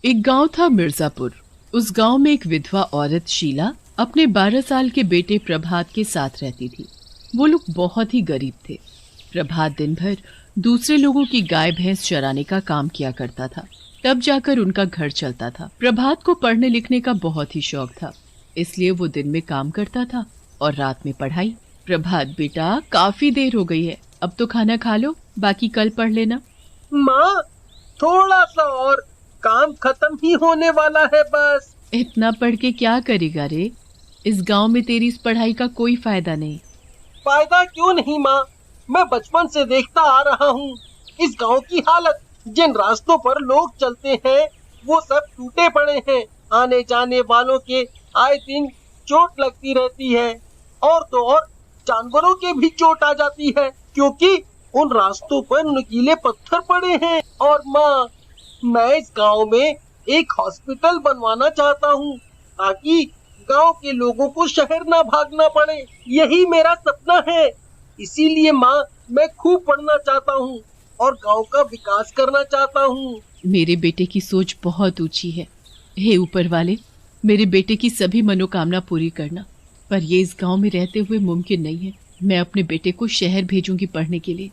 एक गांव था मिर्जापुर। उस गांव में एक विधवा औरत शीला अपने 12 साल के बेटे प्रभात के साथ रहती थी। वो लोग बहुत ही गरीब थे। प्रभात दिन भर दूसरे लोगों की गाय भैंस चराने का काम किया करता था, तब जाकर उनका घर चलता था। प्रभात को पढ़ने लिखने का बहुत ही शौक था, इसलिए वो दिन में काम करता था और रात में पढ़ाई। प्रभात बेटा, काफी देर हो गई है, अब तो खाना खा लो, बाकी कल पढ़ लेना। माँ, थोड़ा सा और, काम खत्म ही होने वाला है बस। इतना पढ़ के क्या करेगा रे? इस गांव में तेरी इस पढ़ाई का कोई फायदा नहीं। फायदा क्यों नहीं माँ, मैं बचपन से देखता आ रहा हूँ इस गांव की हालत। जिन रास्तों पर लोग चलते हैं वो सब टूटे पड़े हैं। आने जाने वालों के आए दिन चोट लगती रहती है, और तो और जानवरों के भी चोट आ जाती है, क्योंकि उन रास्तों पर नुकीले पत्थर पड़े हैं। और माँ, मैं इस गांव में एक हॉस्पिटल बनवाना चाहता हूँ, ताकि गांव के लोगों को शहर ना भागना पड़े। यही मेरा सपना है। इसीलिए माँ, मैं खूब पढ़ना चाहता हूँ और गांव का विकास करना चाहता हूँ। मेरे बेटे की सोच बहुत ऊंची है। हे ऊपर वाले, मेरे बेटे की सभी मनोकामना पूरी करना। पर ये इस गांव में रहते हुए मुमकिन नहीं है। मैं अपने बेटे को शहर भेजूंगी पढ़ने के लिए,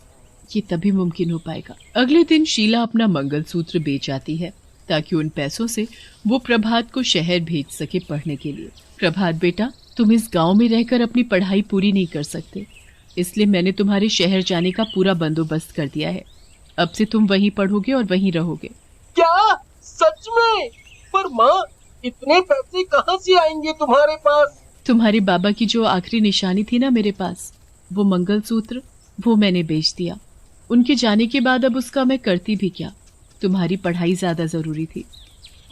ये तभी मुमकिन हो पाएगा। अगले दिन शीला अपना मंगलसूत्र बेच आती है, ताकि उन पैसों से वो प्रभात को शहर भेज सके पढ़ने के लिए। प्रभात बेटा, तुम इस गांव में रहकर अपनी पढ़ाई पूरी नहीं कर सकते, इसलिए मैंने तुम्हारे शहर जाने का पूरा बंदोबस्त कर दिया है। अब से तुम वहीं पढ़ोगे और वहीं रहोगे। क्या सच में? पर माँ, इतने पैसे कहाँ से आएंगे तुम्हारे पास? तुम्हारे बाबा की जो आखिरी निशानी थी ना मेरे पास, वो मंगलसूत्र, वो मैंने बेच दिया। उनके जाने के बाद अब उसका मैं करती भी क्या? तुम्हारी पढ़ाई ज्यादा जरूरी थी।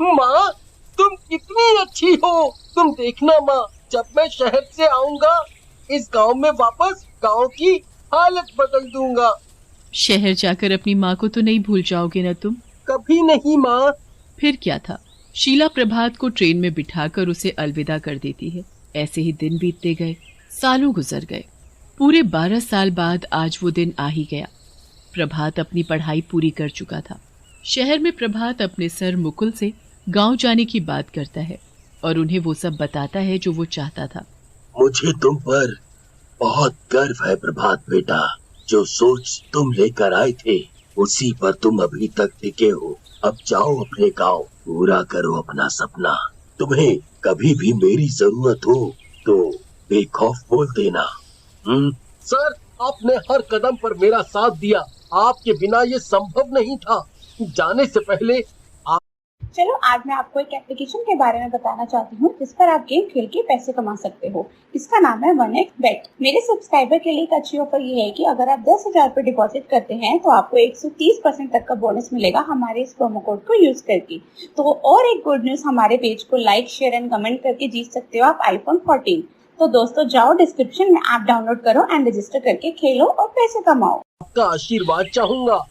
माँ, तुम कितनी अच्छी हो। तुम देखना माँ, जब मैं शहर से आऊंगा इस गांव में वापस गांव की हालत बदल दूंगा। शहर जाकर अपनी माँ को तो नहीं भूल जाओगे ना तुम? कभी नहीं माँ। फिर क्या था, शीला प्रभात को ट्रेन में बिठाकर उसे अलविदा कर देती है। ऐसे ही दिन बीतते गए, सालों गुजर गए। पूरे 12 साल बाद आज वो दिन आ ही गया। प्रभात अपनी पढ़ाई पूरी कर चुका था। शहर में प्रभात अपने सर मुकुल से गांव जाने की बात करता है और उन्हें वो सब बताता है जो वो चाहता था। मुझे तुम पर बहुत गर्व है प्रभात बेटा। जो सोच तुम लेकर आए थे उसी पर तुम अभी तक टिके हो। अब जाओ अपने गांव, पूरा करो अपना सपना। तुम्हें कभी भी मेरी जरूरत हो तो बेखौफ बोल देना। सर, आपने हर कदम पर मेरा साथ दिया। आपके बिना ये संभव नहीं था। जाने से पहले चलो, आज मैं आपको एक एप्लीकेशन के बारे में बताना चाहती हूँ जिस पर आप गेम खेल के पैसे कमा सकते हो। इसका नाम है 1x Bet। मेरे सब्सक्राइबर के लिए एक अच्छी ऑफर ये है कि अगर आप 10,000 रुपए डिपॉजिट करते हैं तो आपको 130% तक का बोनस मिलेगा हमारे इस प्रोमो कोड को यूज करके। तो और एक गुड न्यूज, हमारे पेज को लाइक, शेयर एंड कमेंट करके जीत सकते हो आप iPhone 14। तो दोस्तों, जाओ डिस्क्रिप्शन में ऐप डाउनलोड करो एंड रजिस्टर करके खेलो और पैसे कमाओ। आपका आशीर्वाद चाहूंगा।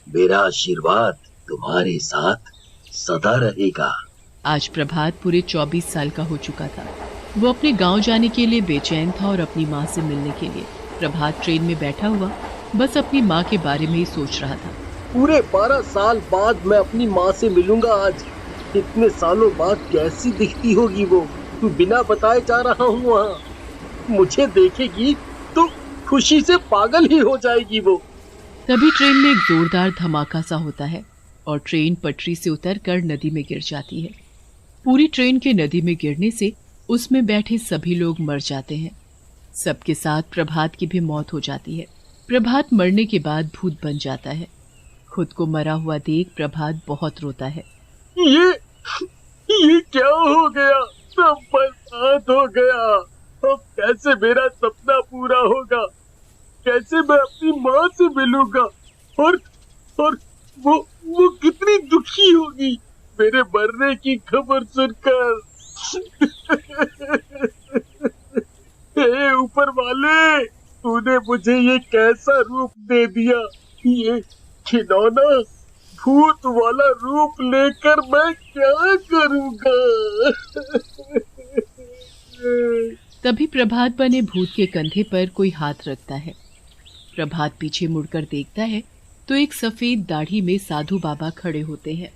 मेरा आशीर्वाद तुम्हारे साथ सदा रहेगा। आज प्रभात पूरे 24 साल का हो चुका था। वो अपने गांव जाने के लिए बेचैन था और अपनी माँ से मिलने के लिए। प्रभात ट्रेन में बैठा हुआ बस अपनी माँ के बारे में ही सोच रहा था। पूरे 12 साल बाद मैं अपनी माँ से मिलूंगा आज। इतने सालों बाद कैसी दिखती होगी वो। बिना बताए जा रहा हूँ वहाँ। मुझे देखेगी तो खुशी से पागल ही हो जाएगी वो। तभी ट्रेन में एक जोरदार धमाका सा होता है और ट्रेन पटरी से उतरकर नदी में गिर जाती है। पूरी ट्रेन के नदी में गिरने से उसमें बैठे सभी लोग मर जाते हैं। सबके साथ प्रभात की भी मौत हो जाती है। प्रभात मरने के बाद भूत बन जाता है। खुद को मरा हुआ देख प्रभात बहुत रोता है। ये क्या हो गया? सब बर्बाद हो गया। अब कैसे मेरा सपना पूरा होगा? कैसे मैं अपनी माँ से मिलूंगा? और वो कितनी दुखी होगी मेरे मरने की खबर सुनकर। हे ऊपर वाले, तूने मुझे ये कैसा रूप दे दिया? ये खिलौना भूत वाला रूप लेकर मैं क्या करूंगा? तभी प्रभात बने भूत के कंधे पर कोई हाथ रखता है। प्रभात पीछे मुड़कर देखता है तो एक सफेद दाढ़ी में साधु बाबा खड़े होते हैं।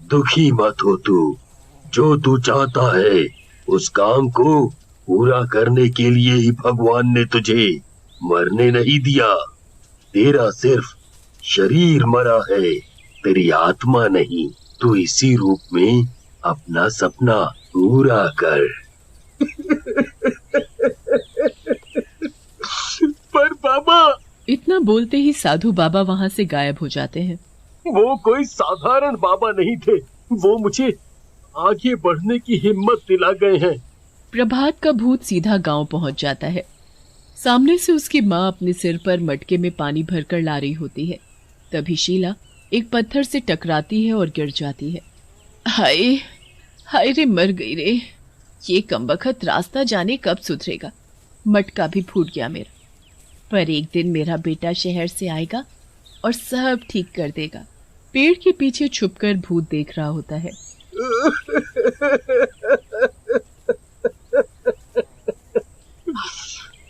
दुखी मत हो तू, जो तू चाहता है उस काम को पूरा करने के लिए ही भगवान ने तुझे मरने नहीं दिया। तेरा सिर्फ शरीर मरा है, तेरी आत्मा नहीं। तू इसी रूप में अपना सपना पूरा कर। पर बाबा, इतना बोलते ही साधु बाबा वहां से गायब हो जाते हैं। वो कोई साधारण बाबा नहीं थे, वो मुझे आगे बढ़ने की हिम्मत दिला गए हैं। प्रभात का भूत सीधा गांव पहुंच जाता है। सामने से उसकी माँ अपने सिर पर मटके में पानी भरकर ला रही होती है। तभी शीला एक पत्थर से टकराती है और गिर जाती है। हाय हाय रे, मर गई रे। ये कमबख्त रास्ता जाने कब सुधरेगा। मटका भी फूट गया मेरा। पर एक दिन मेरा बेटा शहर से आएगा और सब ठीक कर देगा। पेड़ के पीछे छुपकर भूत देख रहा होता है।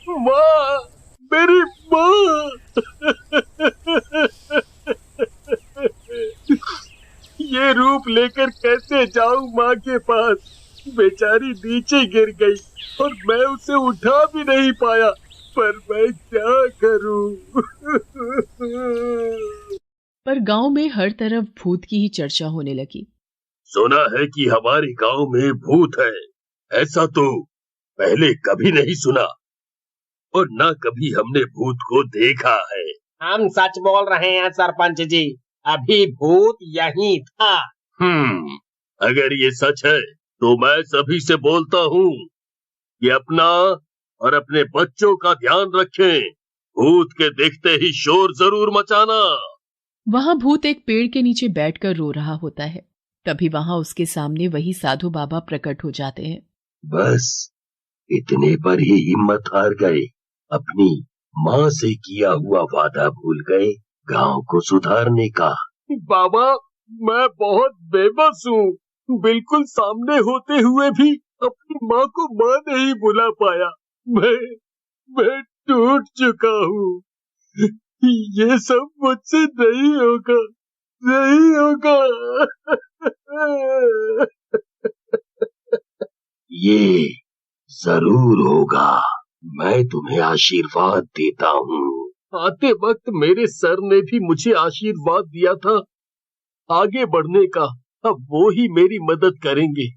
माँ, मेरी माँ। ये रूप लेकर कैसे जाऊं माँ के पास? बेचारी नीचे गिर गई और मैं उसे उठा भी नहीं पाया। पर मैं क्या करूं? पर गांव में हर तरफ भूत की ही चर्चा होने लगी। सुना है कि हमारे गांव में भूत है। ऐसा तो पहले कभी नहीं सुना और ना कभी हमने भूत को देखा है। हम सच बोल रहे हैं सरपंच जी, अभी भूत यहीं था। अगर ये सच है तो मैं सभी से बोलता हूँ कि अपना और अपने बच्चों का ध्यान रखें। भूत के दिखते ही शोर जरूर मचाना। वहां भूत एक पेड़ के नीचे बैठकर रो रहा होता है। तभी वहां उसके सामने वही साधु बाबा प्रकट हो जाते हैं। बस इतने पर ही हिम्मत हार गए। अपनी माँ से किया हुआ वादा भूल गए गांव को सुधारने का। बाबा, मैं बहुत बेबस हूँ। बिल्कुल सामने होते हुए भी अपनी माँ को माँ नहीं बुला पाया। मैं टूट चुका हूँ। ये सब मुझसे नहीं होगा, नहीं होगा। ये जरूर होगा। मैं तुम्हें आशीर्वाद देता हूँ। आते वक्त मेरे सर ने भी मुझे आशीर्वाद दिया था आगे बढ़ने का। अब वो ही मेरी मदद करेंगे।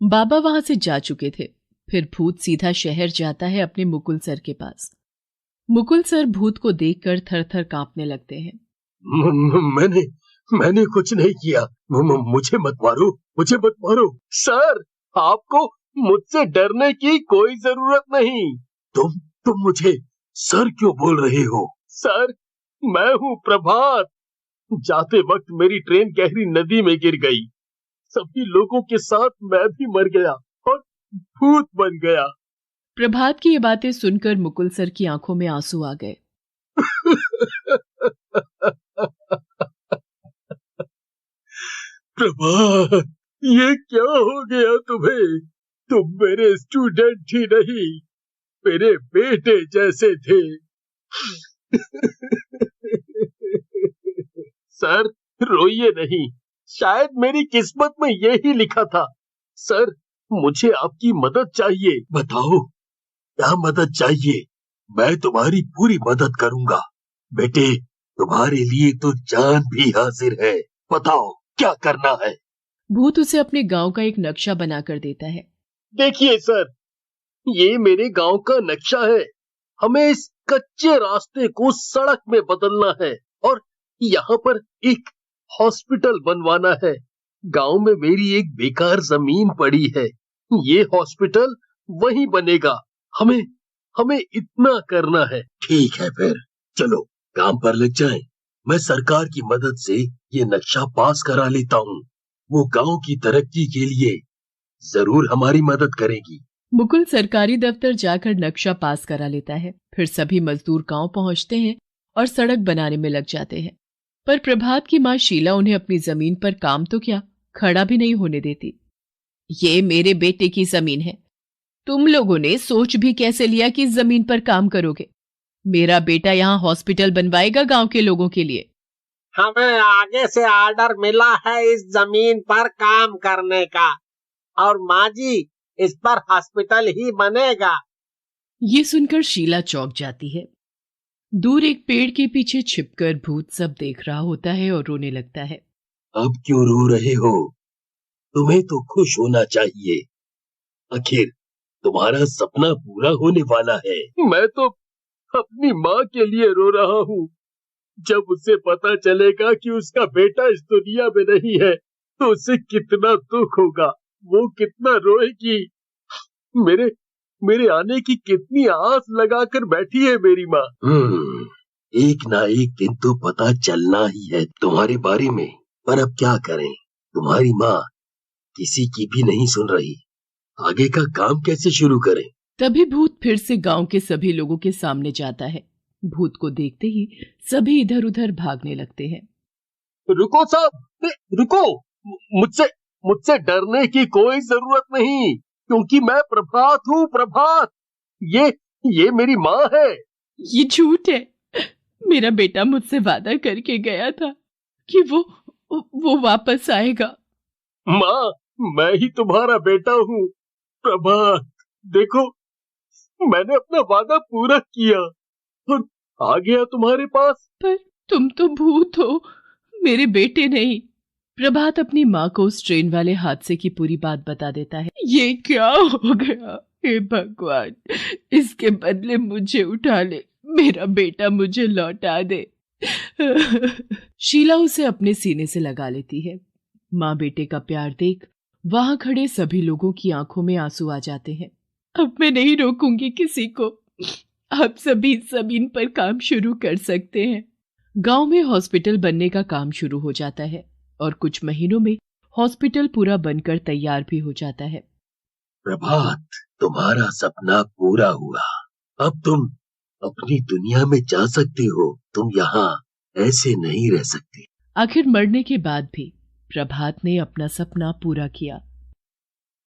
बाबा वहां से जा चुके थे। फिर भूत सीधा शहर जाता है अपने मुकुल सर के पास। मुकुल सर भूत को देखकर थर-थर कांपने लगते हैं। मैंने कुछ नहीं किया। मुझे मत मारो, मुझे मत मारो। सर, आपको मुझसे डरने की कोई जरूरत नहीं। तुम मुझे सर क्यों बोल रहे हो? सर, मैं हूँ प्रभात। जाते वक्त मेरी ट्रेन गहरी नदी में गिर गई। सभी लोगों के साथ मैं भी मर गया और भूत बन गया। प्रभात की ये बातें सुनकर मुकुल सर की आंखों में आंसू आ गए। प्रभात, ये क्या हो गया तुम्हें? तुम मेरे स्टूडेंट ही नहीं, मेरे बेटे जैसे थे। सर, रोइए नहीं। शायद मेरी किस्मत में यही लिखा था। सर, मुझे आपकी मदद चाहिए। बताओ, क्या मदद चाहिए? मैं तुम्हारी पूरी मदद करूंगा। बेटे, तुम्हारे लिए तो जान भी हाजिर है। बताओ क्या करना है? भूत उसे अपने गांव का एक नक्शा बनाकर देता है। देखिए सर, ये मेरे गांव का नक्शा है। हमें इस कच्चे रास्ते को सड़क में बदलना है और यहाँ पर एक हॉस्पिटल बनवाना है। गांव में मेरी एक बेकार जमीन पड़ी है, ये हॉस्पिटल वहीं बनेगा। हमें इतना करना है। ठीक है, फिर चलो काम पर लग जाएं। मैं सरकार की मदद से ये नक्शा पास करा लेता हूँ। वो गांव की तरक्की के लिए जरूर हमारी मदद करेगी। मुकुल सरकारी दफ्तर जाकर नक्शा पास करा लेता है। फिर सभी मजदूर गांव पहुंचते हैं और सड़क बनाने में लग जाते हैं। पर प्रभात की माँ शीला उन्हें अपनी जमीन पर काम तो क्या, खड़ा भी नहीं होने देती। ये मेरे बेटे की जमीन है। तुम लोगों ने सोच भी कैसे लिया कि इस जमीन पर काम करोगे? मेरा बेटा यहाँ हॉस्पिटल बनवाएगा गांव के लोगों के लिए। हमें आगे से ऑर्डर मिला है इस जमीन पर काम करने का, और माँ जी इस पर हॉस्पिटल ही बनेगा। ये सुनकर शीला चौंक जाती है। दूर एक पेड़ के पीछे छिपकर भूत सब देख रहा होता है और रोने लगता है। अब क्यों रो रहे हो? तुम्हें तो खुश होना चाहिए, आखिर तुम्हारा सपना पूरा होने वाला है। मैं तो अपनी माँ के लिए रो रहा हूँ। जब उसे पता चलेगा कि उसका बेटा इस दुनिया में नहीं है तो उसे कितना दुख होगा, वो कितना रोएगी। मेरे आने की कितनी आस लगाकर बैठी है मेरी माँ। एक ना एक दिन तो पता चलना ही है तुम्हारे बारे में, पर अब क्या करें, तुम्हारी माँ किसी की भी नहीं सुन रही। आगे का काम कैसे शुरू करें? तभी भूत फिर से गांव के सभी लोगों के सामने जाता है। भूत को देखते ही सभी इधर उधर भागने लगते हैं। रुको साहब, रुको। मुझसे डरने की कोई जरूरत नहीं, क्योंकि मैं प्रभात हूँ। प्रभात, ये मेरी माँ है। ये झूठ है। मेरा बेटा मुझसे वादा करके गया था कि वो वापस आएगा। माँ, मैं ही तुम्हारा बेटा हूँ। प्रभात, देखो, मैंने अपना वादा पूरा किया और आ गया तुम्हारे पास। पर तुम तो भूत हो, मेरे बेटे नहीं। प्रभात अपनी माँ को उस ट्रेन वाले हादसे की पूरी बात बता देता है। ये क्या हो गया? हे भगवान, इसके बदले मुझे उठा ले, मेरा बेटा मुझे लौटा दे। शीला उसे अपने सीने से लगा लेती है। माँ बेटे का प्यार देख वहां खड़े सभी लोगों की आंखों में आंसू आ जाते हैं। अब मैं नहीं रोकूंगी किसी को। आप सभी जमीन पर काम शुरू कर सकते हैं। गांव में हॉस्पिटल बनने का काम शुरू हो जाता है और कुछ महीनों में हॉस्पिटल पूरा बनकर तैयार भी हो जाता है। प्रभात, तुम्हारा सपना पूरा हुआ। अब तुम अपनी दुनिया में जा सकती हो। तुम यहाँ ऐसे नहीं रह सकते। आखिर मरने के बाद भी प्रभात ने अपना सपना पूरा किया।